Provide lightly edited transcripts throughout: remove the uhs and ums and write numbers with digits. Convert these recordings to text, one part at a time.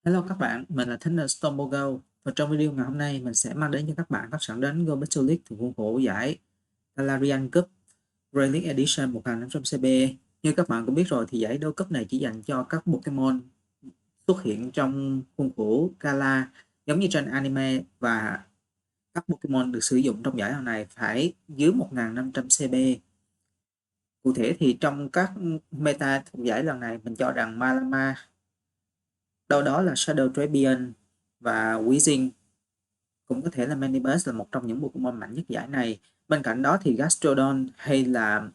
Hello các bạn, mình là Thính Stormbogo và trong video ngày hôm nay mình sẽ mang đến cho các bạn các trận đánh Go Battle League thuộc khuôn khổ giải Galarian Cup Relic Edition 1500 CB. Như các bạn cũng biết rồi thì giải đấu cúp này chỉ dành cho các Pokemon xuất hiện trong khuôn khổ Gala giống như trên anime, và các Pokemon được sử dụng trong giải lần này phải dưới 1500 CB. Cụ thể thì trong các meta thuộc giải lần này mình cho rằng Malama, đâu đó là Shadow Drapion và Weezing, cũng có thể là Manibus là một trong những Pokemon mạnh nhất giải này. Bên cạnh đó thì Gastrodon hay là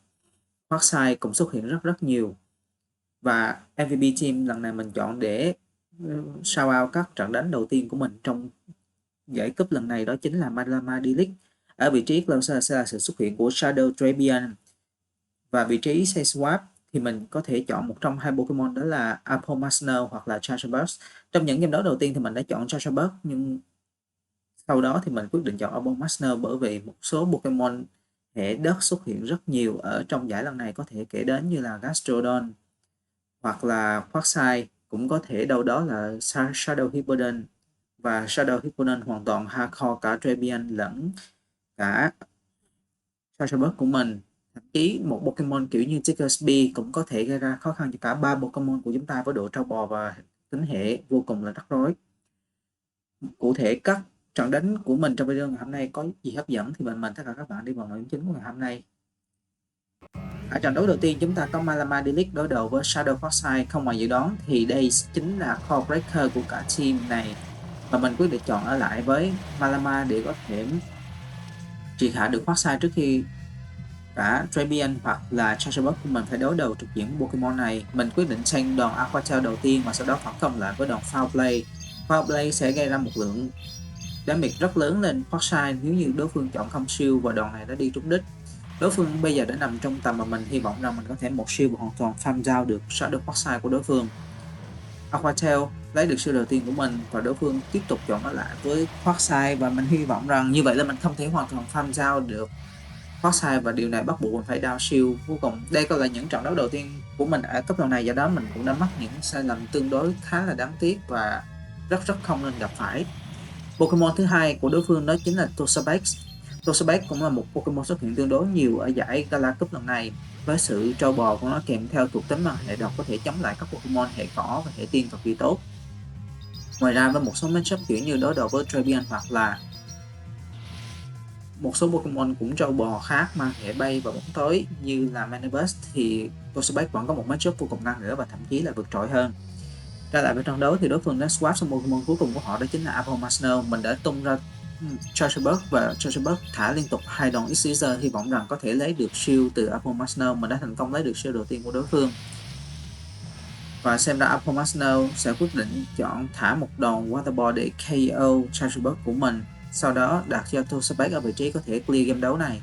Quagsire cũng xuất hiện rất nhiều. Và MVP team lần này mình chọn để shout out các trận đánh đầu tiên của mình trong giải cúp lần này, đó chính là Malama D-League. Ở vị trí closer sẽ là sự xuất hiện của Shadow Drapion, và vị trí say swap thì mình có thể chọn một trong hai Pokemon, đó là Apomasner hoặc là Charjabug. Trong những game đấu đầu tiên thì mình đã chọn Charjabug, nhưng sau đó thì mình quyết định chọn Apomasner bởi vì một số Pokemon hệ đất xuất hiện rất nhiều ở trong giải lần này, có thể kể đến như là Gastrodon hoặc là Quagsire, cũng có thể đâu đó là Shadow Hippowdon, và Shadow Hippowdon hoàn toàn hardcore cả Drapion lẫn cả Charjabug của mình. Thậm chí một Pokemon kiểu như Diggersby cũng có thể gây ra khó khăn cho cả ba Pokemon của chúng ta với độ trâu bò và tính hệ vô cùng là rắc rối. Cụ thể các trận đánh của mình trong video ngày hôm nay có gì hấp dẫn thì mình mời tất cả các bạn đi vào nội dung chính của ngày hôm nay. Ở trận đấu đầu tiên chúng ta có Malama D-League đối đầu với Shadow Quagsire. Không ngoài dự đoán thì đây chính là core breaker của cả team này, và mình quyết định chọn ở lại với Malama để có thể triệt hạ được Quagsire trước khi cả Drapion hoặc là Charjabug của mình phải đối đầu trực diện Pokemon này. Mình quyết định sang đòn Aqua Tail đầu tiên và sau đó phản công lại với đòn Foul Play. Foul Play sẽ gây ra một lượng damage rất lớn lên Quagsire nếu như đối phương chọn không shield và đòn này đã đi trúng đích. Đối phương bây giờ đã nằm trong tầm mà mình hy vọng rằng mình có thể một shield và hoàn toàn farm down được Shadow Quagsire của đối phương. Aqua Tail lấy được shield đầu tiên của mình và đối phương tiếp tục chọn nó lại với Quagsire, và mình hy vọng rằng như vậy là mình không thể hoàn toàn farm down được Quagsire, và điều này bắt buộc mình phải down shield cuối cùng. Đây còn là những trận đấu đầu tiên của mình ở cấp độ này, do đó mình cũng đã mắc những sai lầm tương đối khá là đáng tiếc và rất không nên gặp phải. Pokemon thứ hai của đối phương đó chính là Toxapex. Toxapex cũng là một Pokemon xuất hiện tương đối nhiều ở giải Gala Cup lần này, với sự trâu bò của nó kèm theo thuộc tính bằng hệ độc có thể chống lại các Pokemon hệ cỏ và hệ tiên cực kỳ tốt. Ngoài ra với một số matchup kiểu như đối đầu với Drapion hoặc là một số Pokemon cũng trâu bò khác mang hệ bay và bóng tối như là Manibus, thì Toxapex vẫn có một matchup vô cùng ngang ngửa và thậm chí là vượt trội hơn. Trở lại với trận đấu thì đối phương đã swap xong Pokemon cuối cùng của họ, đó chính là Apomasner. Mình đã tung ra Charjabug và Charjabug thả liên tục hai đòn X-Scissor, hy vọng rằng có thể lấy được shield từ Apomasner. Mình đã thành công lấy được shield đầu tiên của đối phương, và xem ra Apomasner sẽ quyết định chọn thả một đòn Water Ball để KO Charjabug của mình, sau đó đặt cho Toxapex ở vị trí có thể clear game đấu này.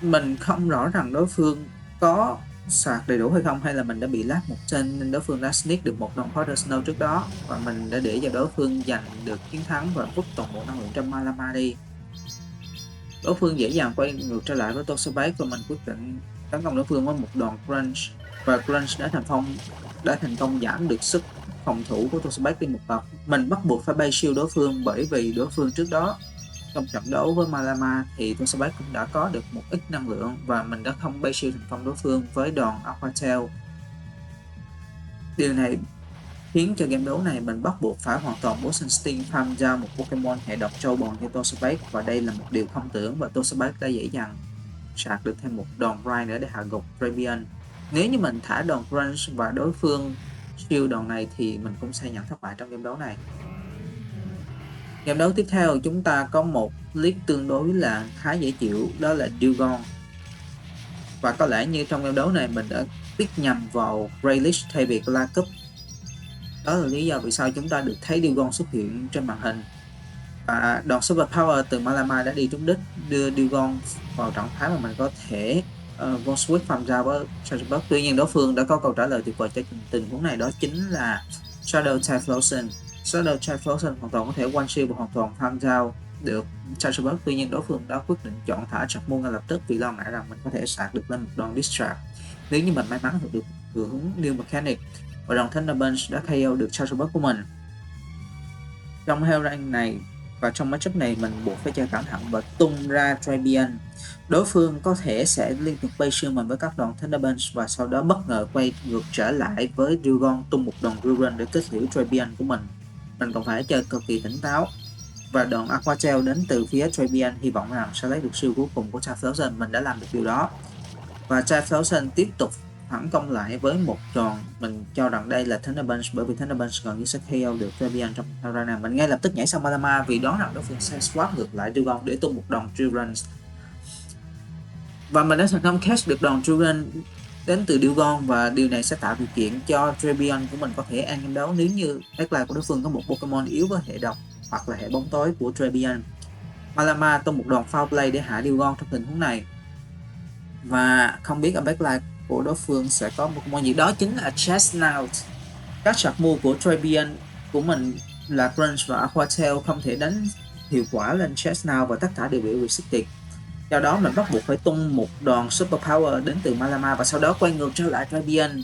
Mình không rõ rằng đối phương có sạc đầy đủ hay không, hay là mình đã bị lag một chân nên đối phương đã sneak được một đòn Powder Snow trước đó, và mình đã để cho đối phương giành được chiến thắng và vứt toàn bộ năng lượng trong Malama đi. Đối phương dễ dàng quay ngược trở lại với Toxapex và mình quyết định tấn công đối phương với một đòn Crunch, và Crunch đã thành công giảm được sức phòng thủ của Toxapex đi một bậc. Mình bắt buộc phải bay shield đối phương, bởi vì đối phương trước đó trong trận đấu với Malama thì Toxapex cũng đã có được một ít năng lượng, và mình đã không bay shield thành công đối phương với đòn Aqua Tail. Điều này khiến cho game đấu này mình bắt buộc phải hoàn toàn Poison Sting farm ra một Pokemon hệ độc trâu bòn như Toxapex, và đây là một điều không tưởng, và Toxapex đã dễ dàng sạc được thêm một đòn Ride nữa để hạ gục Drapion. Nếu như mình thả đòn Crunch và đối phương shield đòn này thì mình cũng sẽ nhận thất bại trong game đấu này. Game đấu tiếp theo chúng ta có một league tương đối là khá dễ chịu, đó là Dewgong. Và có lẽ như trong game đấu này mình đã pick nhầm vào Graylish thay vì Gala Cup. Đó là lý do vì sao chúng ta được thấy Dewgong xuất hiện trên màn hình. Và đòn Super Power từ Malama đã đi trúng đích, đưa Dewgong vào trạng thái mà mình có thể Von Switch farm ra với Charjabug. Tuy nhiên đối phương đã có câu trả lời tuyệt vời cho tình huống này, đó chính là Shadow Typhlosion. Shadow Typhlosion hoàn toàn có thể one shield và hoàn toàn farm down được Charjabug. Tuy nhiên đối phương đã quyết định chọn thả Charmeleon ngay lập tức vì lo ngại rằng mình có thể sạc được lên một đòn Distract nếu như mình may mắn được hưởng New Mechanic. và đoàn Thunderbolt đã KO được Chargerbug của mình. Trong heo rank này và trong matchup này mình buộc phải chơi cẩn thận và tung ra Trebian. Đối phương có thể sẽ liên tục bay siêu mình với các đòn Thunderbolt và sau đó bất ngờ quay ngược trở lại với Dugong tung một đòn Rurun để kết liễu Trebian của mình. Mình còn phải chơi cực kỳ tỉnh táo. Và đòn Aqua Tail đến từ phía Trebian hy vọng rằng sẽ lấy được siêu cuối cùng của Typhlosion. Mình đã làm được điều đó. Và Typhlosion tiếp tục phản công lại với một đòn. Mình cho rằng đây là Thunderbolt bởi vì Thunderbolt gần như sẽ KO được Trebian trong round này. Mình ngay lập tức nhảy sang Malama vì đoán rằng đối phương sẽ swap ngược lại Dugong để tung một đòn Rurun. Và mình đã thành công catch được đòn Rurun đến từ Dugong và điều này sẽ tạo điều kiện cho Trebian của mình có thể ăn game đấu nếu như backline của đối phương có một Pokemon yếu với hệ độc hoặc là hệ bóng tối của Trebian. Malama tung một đòn foul play để hạ Dugong trong tình huống này. Và không biết ở backline của đối phương sẽ có Pokemon gì, đó chính là Chestnut. Các sạc mua của Trebian của mình là Crunch và Aqua Tail không thể đánh hiệu quả lên Chestnut và tất cả đều bị restricted. Do đó mình bắt buộc phải tung một đòn Super Power đến từ Malama và sau đó quay ngược trở lại Trebian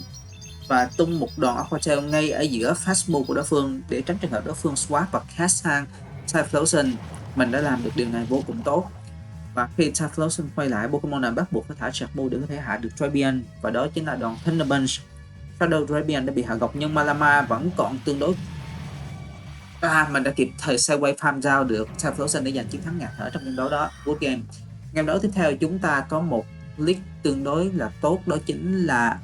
và tung một đòn Aqua Tail ngay ở giữa Fast Move của đối phương để tránh trường hợp đối phương swap và cast sang Typhlosion. Mình đã làm được điều này vô cùng tốt. Và khi Typhlosion quay lại, Pokemon này bắt buộc phải thả Shark Move để có thể hạ được Trebian và đó chính là đòn Thunderbolt. Shadow Trebian đã bị hạ gục nhưng Malama vẫn còn tương đối. Mình đã kịp thời sideway farm down được Typhlosion để giành chiến thắng ngạt thở trong game đấu đó. Good game. Game đấu tiếp theo chúng ta có một league tương đối là tốt, đó chính là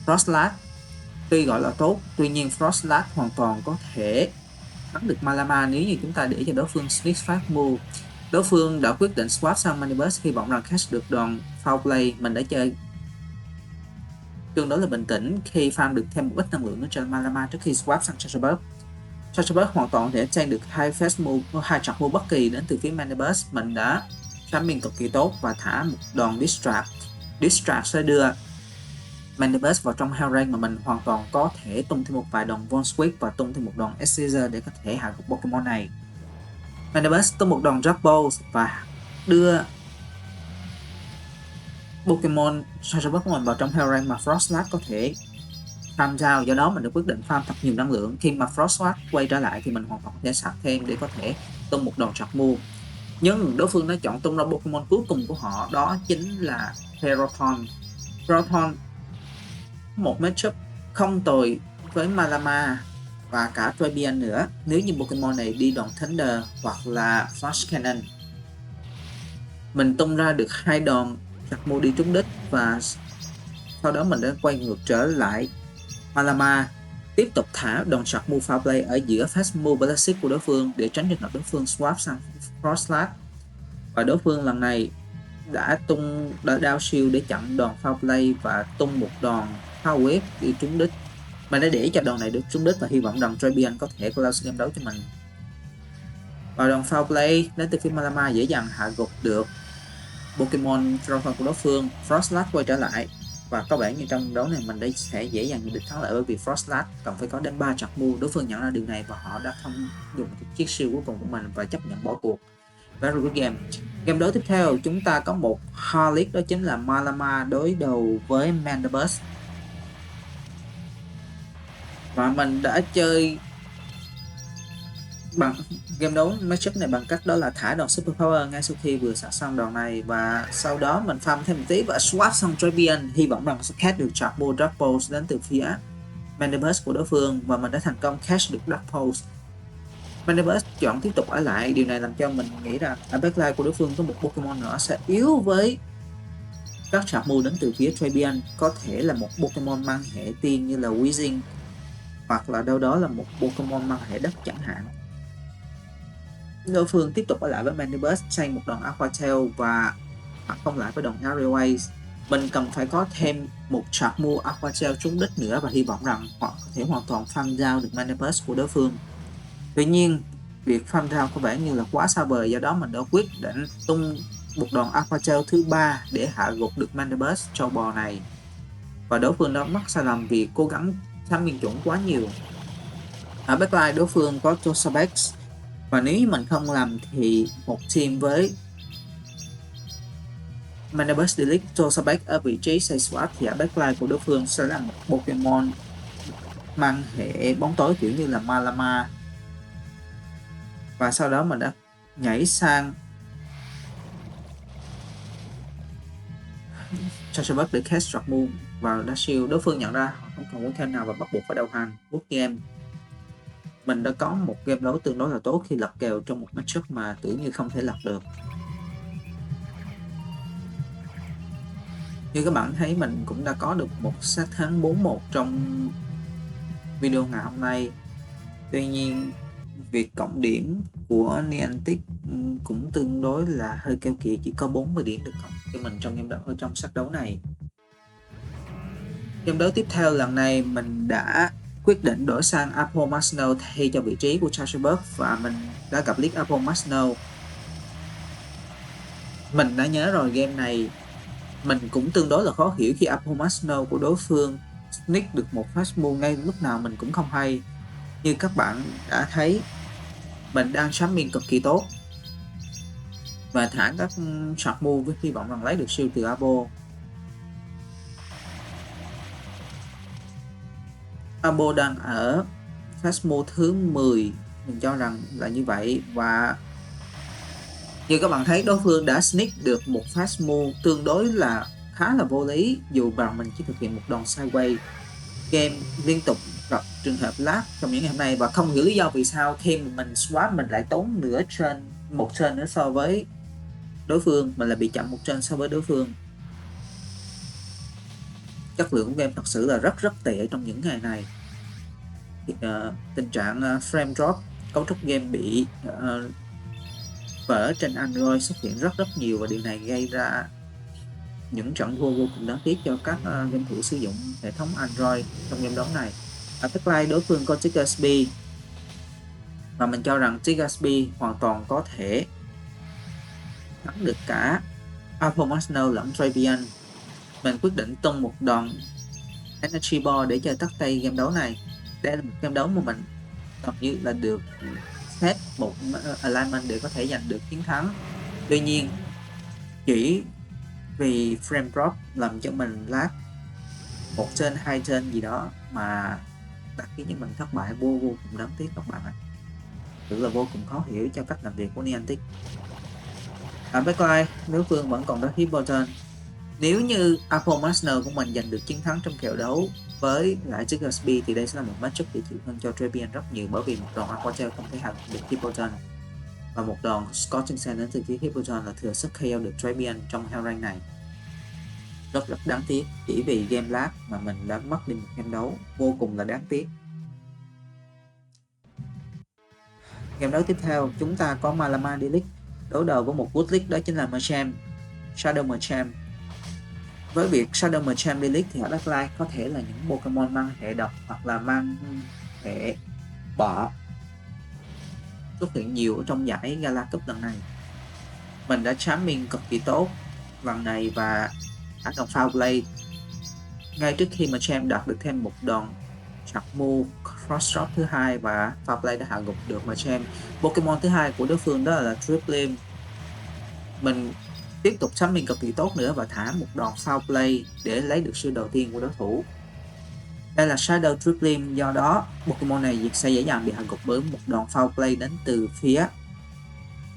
Frostlass. Tuy gọi là tốt, tuy nhiên Frostlass hoàn toàn có thể bắn được Malama nếu như chúng ta để cho đối phương Sneak Fast Move. Đối phương đã quyết định swap sang Manibus hy vọng rằng catch được đòn foul play. Mình đã chơi tương đối là bình tĩnh khi farm được thêm một ít năng lượng cho Malama trước khi swap sang Chargerbug. Chargerbug hoàn toàn có thể tranh được hai fast move, hai chọc move bất kỳ đến từ phía Manibus. Mình đã timing cực kỳ tốt và thả một đòn Distract. Distract sẽ đưa Manibus vào trong hell rank mà mình hoàn toàn có thể tung thêm một vài đòn Von Squeak và tung thêm một đòn Scissor để có thể hạ gục Pokemon này. Manibus tung một đòn Drop và đưa Pokemon Chargerbug của mình vào trong hell rank mà Frostlass có thể farm giao. Do đó mình đã quyết định farm thật nhiều năng lượng. Khi mà Frostlass quay trở lại thì mình hoàn toàn có thể sạc thêm để có thể tung một đòn Shark Move. Nhưng đối phương đã chọn tung ra Pokemon cuối cùng của họ, đó chính là Ferrothorn. Ferrothorn một matchup không tồi với Malama và cả Trebian nữa nếu như Pokemon này đi đòn Thunder hoặc là Flash Cannon. Mình tung ra được hai đòn Shark Move đi trúng đích và sau đó mình đã quay ngược trở lại Malama, tiếp tục thả đòn Shark Move foul play ở giữa Fast Move Basic của đối phương để tránh trường hợp đối phương swap sang Frostlass. Và đối phương lần này đã down shield để chặn đòn foul play và tung một đòn Power Wave đi trúng đích. Mình đã để cho đòn này được trúng đích và hy vọng rằng Trebian có thể close game đấu cho mình. Và đòn foul play đến từ phía Malama dễ dàng hạ gục được Pokemon Ferrothorn của đối phương. Frostlass quay trở lại và có vẻ như trong đấu này mình đã sẽ dễ dàng nhận được thắng lợi bởi vì Frostlass cần phải có đến 3 chặt move. Đối phương nhận ra điều này và họ đã không dùng chiếc shield cuối cùng của mình và chấp nhận bỏ cuộc. Very good game. Game đấu tiếp theo chúng ta có một hard league, đó chính là Malama đối đầu với Manibus. Và mình đã chơi bằng game đấu matchup này bằng cách đó là thả đòn Super Power ngay sau khi vừa sạc xong đòn này và sau đó mình farm thêm một tí và swap xong Trebian hy vọng rằng sẽ catch được Chargerbug Dark Pulse đến từ phía Manibus của đối phương và mình đã thành công catch được Dark Pulse. Manibus chọn tiếp tục ở lại, điều này làm cho mình nghĩ rằng ở backline của đối phương có một Pokemon nữa sẽ yếu với các Chargerbug đến từ phía Trebian, có thể là một Pokemon mang hệ tiên như là Weezing hoặc là đâu đó là một Pokemon mang hệ đất chẳng hạn. Đối phương tiếp tục ở lại với Manibus, xây một đòn Aqua Tail và phản công lại với đòn Aerial Ace. Mình cần phải có thêm một Chargerbug Aqua Tail trúng đích nữa và hy vọng rằng họ có thể hoàn toàn farm down được Manibus của đối phương. Tuy nhiên, việc farm down có vẻ như là quá xa vời, do đó mình đã quyết định tung một đòn Aqua Tail thứ 3 để hạ gục được Manibus trâu bò này. Và đối phương đã mắc sai lầm vì cố gắng timing chuẩn quá nhiều. Ở backline đối phương có Tosabex và nếu như mình không làm thì một team với Manibus delete Tosabex ở vị trí xây swap thì ở backline của đối phương sẽ là một Pokemon mang hệ bóng tối kiểu như là Malama, và sau đó mình đã nhảy sang Chargeback để cast Dark Moon vào dash shield. Đối phương nhận ra họ không còn quân thêm nào và bắt buộc phải đầu hàng. Boot game, mình đã có một game đấu tương đối là tốt khi lật kèo trong một matchup mà tưởng như không thể lật được. Như các bạn thấy, mình cũng đã có được một set thắng 4-1 trong video ngày hôm nay. Tuy nhiên, việc cộng điểm của Niantic cũng tương đối là hơi keo kiệt, chỉ có 40 điểm được cộng cho mình trong game đấu ở trong set đấu này. Game đấu tiếp theo lần này mình đã quyết định đổi sang Apple Masno thay cho vị trí của Chargeback và mình đã gặp league Apple Masno. Mình đã nhớ rồi, game này mình cũng tương đối là khó hiểu khi Apple Masno của đối phương sneak được một fast move ngay lúc nào mình cũng không hay. Như các bạn đã thấy, mình đang shamming cực kỳ tốt và thả các short move với hy vọng rằng lấy được shield từ Abo. Abo đang ở fast move thứ 10, mình cho rằng là như vậy, và như các bạn thấy đối phương đã sneak được một fast move tương đối là khá là vô lý, dù rằng mình chỉ thực hiện một đòn sideways. Game liên tục gặp trường hợp lag trong những ngày hôm nay và không hiểu lý do vì sao khi mình swap mình lại tốn một trên nữa so với đối phương, mình lại bị chậm một trên so với đối phương. Chất lượng của game thật sự là rất tệ trong những ngày này. Tình trạng frame drop, cấu trúc game bị vỡ trên Android xuất hiện rất nhiều, và điều này gây ra những trận thua vô cùng đáng tiếc cho các game thủ sử dụng hệ thống Android trong game đấu này. Ở backline đối phương có Tigasby và mình cho rằng Tigasby hoàn toàn có thể thắng được cả Apple Masno lẫn Trabian. Mình quyết định tung một đòn Energy Ball để chơi tắt tay game đấu này. Đây là một game đấu mà mình gần như là được set một alignment để có thể giành được chiến thắng. Tuy nhiên, chỉ vì frame drop làm cho mình lag 1 trên 2 trên gì đó mà đã khiến cho mình thất bại vô cùng đáng tiếc các bạn ạ. Thực là vô cùng khó hiểu cho cách làm việc của Niantic. Ở backline, đối phương vẫn còn đó Hippoton. Nếu như Apple Masno của mình giành được chiến thắng trong kèo đấu với lại Tigasby thì đây sẽ là một matchup dễ chịu hơn cho Trabian rất nhiều, bởi vì một đòn Aquatail không thể hạ được Hippoton và một đòn Scorching Sand đến từ phía Hippoton là thừa sức KO được Trabian trong hell rank này. Rất đáng tiếc, chỉ vì game lag mà mình đã mất đi một game đấu vô cùng là đáng tiếc. Game đấu tiếp theo chúng ta có Malama D-League đối đầu với một Good League, đó chính là Machamp, Shadow Machamp. Với việc Shadow Machamp D-League thì ở backline có thể là những Pokemon mang hệ độc hoặc là mang hệ bọ xuất hiện nhiều ở trong giải Gala Cup lần này. Mình đã charming cực kỳ tốt lần này và thả đòn Foul Blade ngay trước khi Machamp đạt được thêm một đòn chặt move Cross Drop thứ hai, và Foul Blade đã hạ gục được Machamp. Pokemon thứ hai của đối phương đó là Drifblim. Mình tiếp tục charming cực kỳ tốt nữa và thả một đòn Foul Play để lấy được shield đầu tiên của đối thủ. Đây là Shadow Drifblim, do đó Pokemon này sẽ dễ dàng bị hạ gục bởi một đòn Foul Play đến từ phía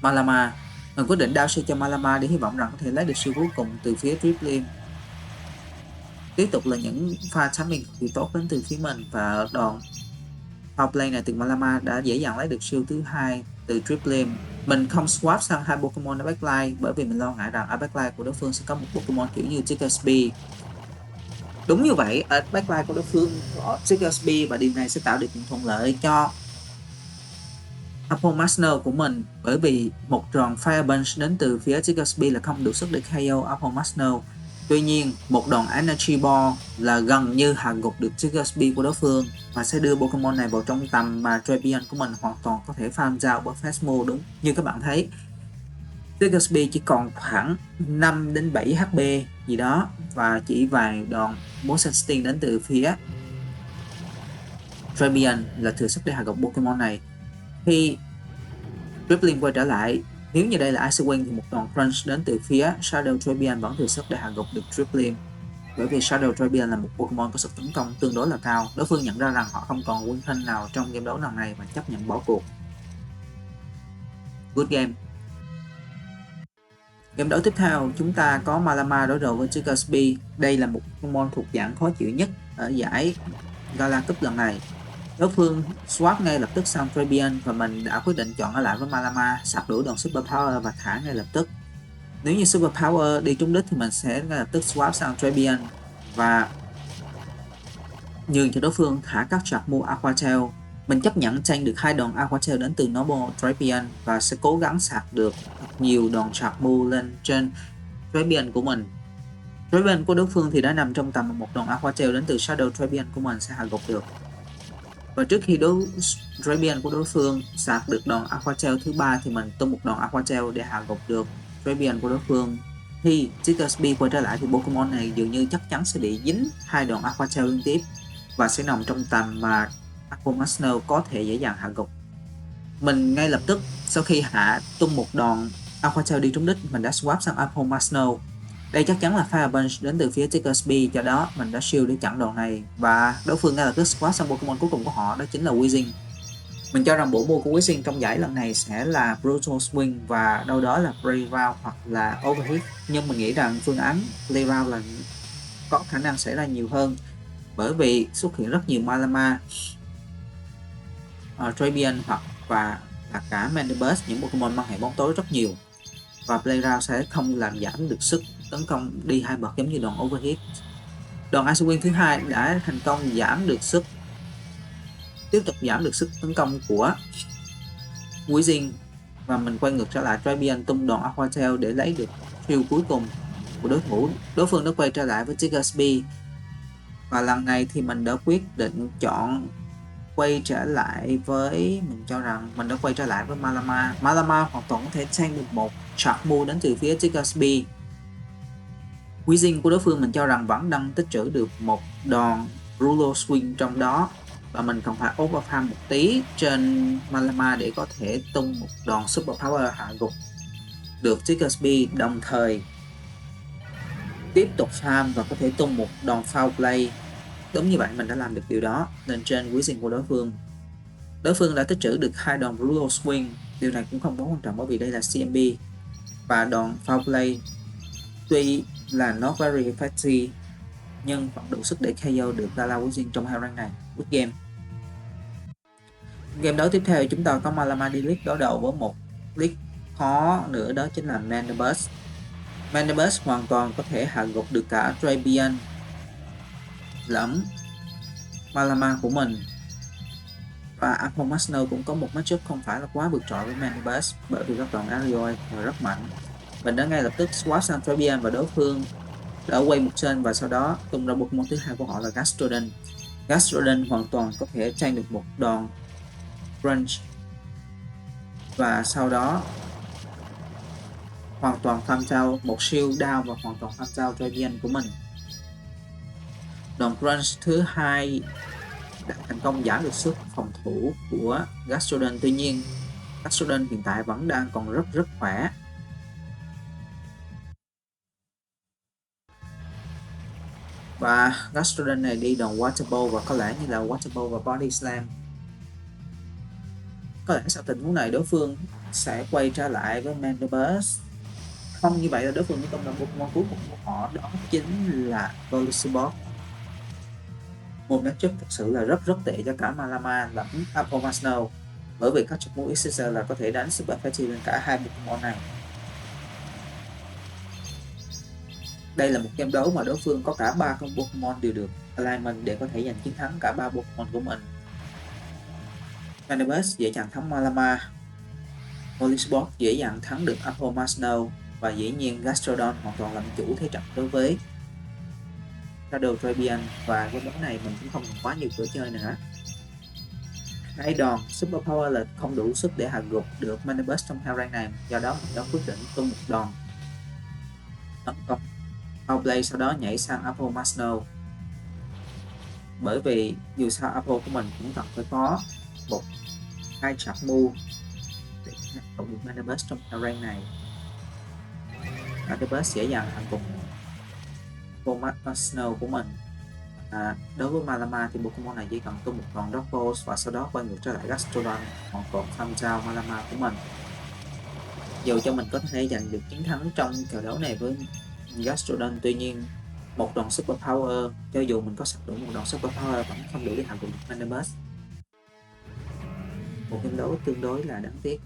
Malama. Mình quyết định down shield cho Malama để hy vọng rằng có thể lấy được shield cuối cùng từ phía Drifblim. Tiếp tục là những pha charming cực kỳ tốt đến từ phía mình, và đòn Foul Play này từ Malama đã dễ dàng lấy được shield thứ hai từ Drifblim. Mình không swap sang hai Pokemon ở backline bởi vì mình lo ngại rằng ở backline của đối phương sẽ có một Pokemon kiểu như Tigasby. Đúng như vậy, ở backline của đối phương có Tigasby và điều này sẽ tạo điều kiện thuận lợi cho Apple Masno của mình, bởi vì một đòn Fire Punch đến từ phía Tigasby là không đủ sức để KO Apple Masno. Tuy nhiên, một đòn Energy Ball là gần như hạ gục được Tigasby của đối phương và sẽ đưa Pokemon này vào trong tầm mà Trabian của mình hoàn toàn có thể farm out bởi Fast Move. Đúng như các bạn thấy, Tigasby chỉ còn khoảng 5 đến 7 HP gì đó và chỉ vài đòn Motion Sting đến từ phía Trabian là thừa sức để hạ gục Pokemon này. Khi Drifblim quay trở lại, nếu như đây là Ice Wing thì một đòn Crunch đến từ phía Shadow Trabian vẫn thừa sức để hạ gục được Drifblim. Bởi vì Shadow Drapion là một Pokemon có sức tấn công tương đối là cao. Đối phương nhận ra rằng họ không còn quân thanh nào trong game đấu lần này và chấp nhận bỏ cuộc. Good game. Game đấu tiếp theo chúng ta có Malama đối đầu với Jigglypuff. Đây là một Pokemon thuộc dạng khó chịu nhất ở giải Gala Cup lần này. Đối phương swap ngay lập tức sang Drapion và mình đã quyết định chọn ở lại với Malama, sạc đủ đòn Super Power và thả ngay lập tức. Nếu như Super Power đi trúng đích thì mình sẽ ngay lập tức swap sang Drapion và nhường cho đối phương thả các trạc mua Aqua Tail. Mình chấp nhận tranh được 2 đòn Aqua Tail đến từ Noble Drapion và sẽ cố gắng sạc được nhiều đòn trạc mua lên trên Drapion của mình. Drapion của đối phương thì đã nằm trong tầm một đòn Aqua Tail đến từ Shadow Drapion của mình sẽ hạ gục được. Và trước khi Drapion của đối phương sạc được đòn Aqua Tail thứ 3 thì mình tung một đòn Aqua Tail để hạ gục được Drapion của đối phương. Khi Jigglypuff quay trở lại thì Pokemon này dường như chắc chắn sẽ bị dính 2 đòn Aqua Tail liên tiếp và sẽ nằm trong tầm mà Aquamarine có thể dễ dàng hạ gục. Mình ngay lập tức sau khi tung một đòn Aqua Tail đi trúng đích, mình đã swap sang Aquamarine. Đây chắc chắn là Fire Punch đến từ phía Jigglypuff, do đó mình đã shield để chặn đòn này và đối phương ngay lập tức swap sang Pokemon cuối cùng của họ, đó chính là Weezing. Mình cho rằng bộ move của Weezing trong giải lần này sẽ là Brutal Swing và đâu đó là Play Round hoặc là Overhit, nhưng mình nghĩ rằng phương án Play Round là có khả năng xảy ra nhiều hơn bởi vì xuất hiện rất nhiều Malama, Drapion và cả Mandibuzz, những Pokemon mang hệ bóng tối rất nhiều, và Play Round sẽ không làm giảm được sức tấn công đi 2 bậc giống như đòn Overhit. Đòn Ice Wing thứ hai đã thành công tiếp tục giảm được sức tấn công của Weezing và mình quay ngược trở lại Drapion tung đòn Aqua Tail để lấy được shield cuối cùng của đối thủ. Đối phương đã quay trở lại với Jigglypuff và lần này thì mình đã quyết định quay trở lại với Malama. Malama hoàn toàn có thể tank được một Shark Move đến từ phía Jigglypuff. Weezing của đối phương mình cho rằng vẫn đang tích trữ được một đòn Brutal Swing trong đó và mình còn phải overfarm một tí trên Malama để có thể tung một đòn Super Power hạ gục được Jigglypuff, đồng thời tiếp tục farm và có thể tung một đòn Foul Play. Đúng như vậy, mình đã làm được điều đó lên trên Weezing của đối phương. Đối phương đã tích trữ được 2 đòn Brutal Swing, điều này cũng không quá quan trọng bởi vì đây là CMB, và đòn Foul Play tuy là not very effective nhưng vẫn đủ sức để KO được Gala Weezing trong hai round này. Good game. Game đấu tiếp theo chúng ta có Malama đi league đối đầu với một league khó nữa, đó chính là Mandibuzz. Mandibuzz hoàn toàn có thể hạ gục được cả Drapion lẫn Malama của mình, và Aquamarine cũng có một matchup không phải là quá vượt trội với Mandibuzz bởi vì các đòn Aerial rất mạnh. Mình đã ngay lập tức swap sang Drapion và đối phương đã quay một trên và sau đó tung ra Pokemon thứ hai của họ là Gastrodon. Gastrodon hoàn toàn có thể tranh được một đòn Crunch và sau đó hoàn toàn farm down một shield down và hoàn toàn farm down Drapion của mình. Đòn Crunch thứ hai đã thành công giảm được sức phòng thủ của Gastrodon, tuy nhiên Gastrodon hiện tại vẫn đang còn rất khỏe. Và Gastrodon này đi đòn Water Ball và có lẽ như là Water Ball và Body Slam. Có lẽ sau tình huống này đối phương sẽ quay trở lại với Mandibuzz. Không như vậy là đối phương mới tung ra Pokemon cuối cùng của họ, đó chính là Volibear. Một matchup thực sự là rất tệ cho cả Malama lẫn Aquamarine bởi vì các chục mũ XYZ là có thể đánh Super Effective lên cả hai Pokemon này. Đây là một game đấu mà đối phương có cả 3 con Pokemon đều được alignment để có thể giành chiến thắng cả 3 Pokemon của mình. Mandibuzz dễ dàng thắng Malama, Volibear dễ dàng thắng được Aquamarine và dĩ nhiên Gastrodon hoàn toàn làm chủ thế trận đối với Shadow Drapion, và cái món này mình cũng không còn quá nhiều cửa chơi nữa. Hai đòn Super Power là không đủ sức để hạ gục được Mandibuzz trong hai round này, do đó mình đã quyết định tung một đòn tấn công Outplay sau đó nhảy sang Aquamarine, bởi vì dù sao Apple của mình cũng cần phải có một hai chặt move để hạ gục được Mandibuzz trong hai round này. Mandibuzz dễ dàng hạ gục Snow của mình. Đối với Malama thì Pokemon này chỉ cần tung một đòn Dark Pulse và sau đó quay ngược trở lại Gastrodon hoặc còn tham trao Malama của mình. Dù cho mình có thể giành được chiến thắng trong trận đấu này với Gastrodon, tuy nhiên một đòn Super Power, cho dù mình có sắp đủ một đòn Super Power vẫn không đủ để hạ gục được Mandibuzz. Một game đấu tương đối là đáng tiếc.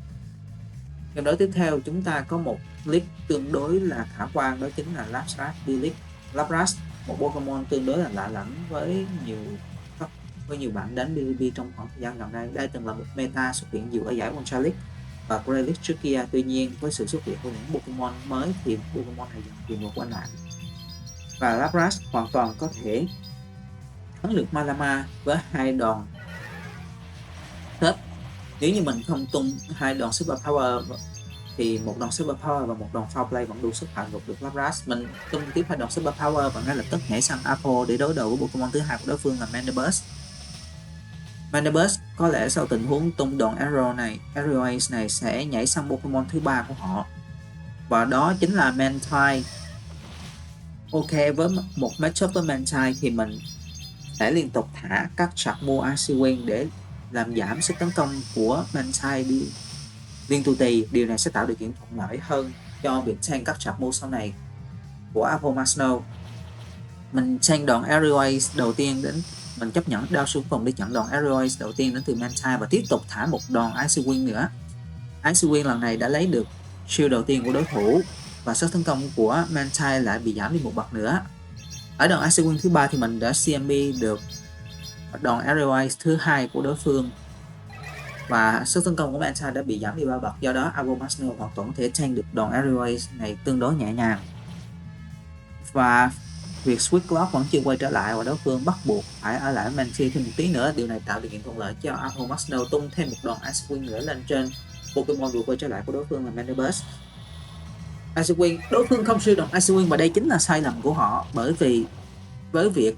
Game đấu tiếp theo chúng ta có một league tương đối là khả quan, đó chính là Lapras D-League. Lapras, một Pokemon tương đối là lạ lẫm với nhiều bạn đánh PvP trong khoảng thời gian gần đây. Đây từng là một meta xuất hiện nhiều ở giải Ultra League và Grey League trước kia. Tuy nhiên với sự xuất hiện của những Pokemon mới thì Pokemon này dần tìm một quanh lại, và Lapras hoàn toàn có thể thắng được Malama với 2 đòn hết. Nếu như mình không tung 2 đòn Super Power thì một đòn Super Power và một đòn Foul Play vẫn đủ sức hạ gục được Lapras. Mình tung tiếp 2 đòn Super Power và ngay lập tức nhảy sang Apple để đối đầu với Pokemon thứ hai của đối phương là Mandibuzz. Mandibuzz có lẽ sau tình huống tung đòn Aerial Ace này sẽ nhảy sang Pokemon thứ ba của họ, và đó chính là Mantine. Ok, với một matchup với Mantine thì mình sẽ liên tục thả các Charmu Icy Wing để làm giảm sức tấn công của Mantine đi liên tu tì. Điều này sẽ tạo điều kiện thuận lợi hơn cho việc sang các Charmu sau này của Apple Snow. Mình sang đòn Aerial Ace đầu tiên đến, mình chấp nhận đao xuống cùng để chặn đòn Aerial Ace đầu tiên đến từ Mantine và tiếp tục thả một đòn Icy Wing nữa. Icy Wing lần này đã lấy được shield đầu tiên của đối thủ và sức tấn công của Mantine lại bị giảm đi một bậc nữa. Ở đòn Icy Wing thứ ba thì mình đã CMB được đòn Aerial Ace thứ hai của đối phương và sức tấn công của Mantine đã bị giảm đi 3 bậc. Do đó Apple Snow hoàn toàn có thể tank được đòn Aerial Ace này tương đối nhẹ nhàng. Và việc Swift Clock vẫn chưa quay trở lại và đối phương bắt buộc phải ở lại Mantine thêm một tí nữa. Điều này tạo điều kiện thuận lợi cho Apple Snow tung thêm một đòn Ice Wing nữa lên trên Pokemon vừa quay trở lại của đối phương là Mandibuzz. Ice Wing, đối phương không sử dụng Ice Wing và đây chính là sai lầm của họ, bởi vì với việc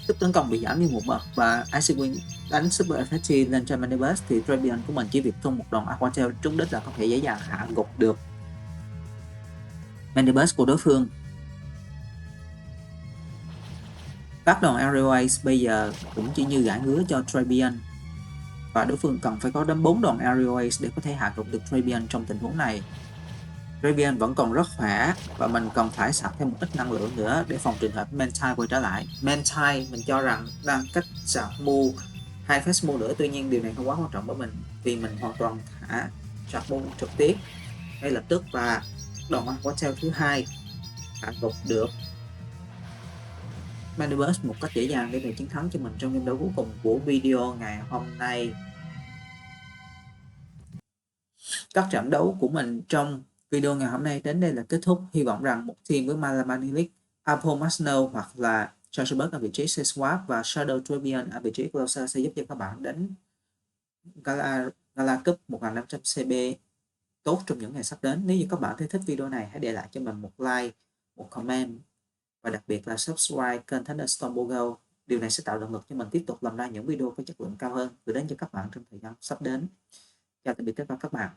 sức tấn công bị giảm đi một bậc và Ice Wing đánh Super Effective lên trên Mandibuzz thì Trebian của mình chỉ việc tung một đòn Aqua Tail trúng đích là có thể dễ dàng hạ gục được Mandibuzz của đối phương. Các đòn Aerial Ace bây giờ cũng chỉ như gãi ngứa cho Trebian và đối phương cần phải có đến 4 đòn Aerial Ace để có thể hạ gục được Trebian trong tình huống này. Trebian vẫn còn rất khỏe và mình cần phải sạc thêm một ít năng lượng nữa để phòng trường hợp Mantine quay trở lại. Mantine mình cho rằng đang cách sạc mu 2 phase mu nữa, tuy nhiên điều này không quá quan trọng với mình vì mình hoàn toàn thả sạc mu trực tiếp ngay lập tức và đòn Aqua Tail thứ hai hạ gục được Mandibuzz một cách dễ dàng để giành chiến thắng cho mình trong game đấu cuối cùng của video ngày hôm nay. Các trận đấu của mình trong video ngày hôm nay đến đây là kết thúc. Hy vọng rằng một team với Malama D-League, Apple Snow hoặc là Chargerbug ở vị trí C-Swap và Shadow Trebian ở vị trí Closer sẽ giúp cho các bạn đánh Gala Cup 1500 CB tốt trong những ngày sắp đến. Nếu như các bạn thấy thích video này, hãy để lại cho mình một like, một comment và đặc biệt là subscribe kênh Thunderstorm Go. Điều này sẽ tạo động lực cho mình tiếp tục làm ra những video có chất lượng cao hơn gửi đến cho các bạn trong thời gian sắp đến. Chào tạm biệt tất cả các bạn.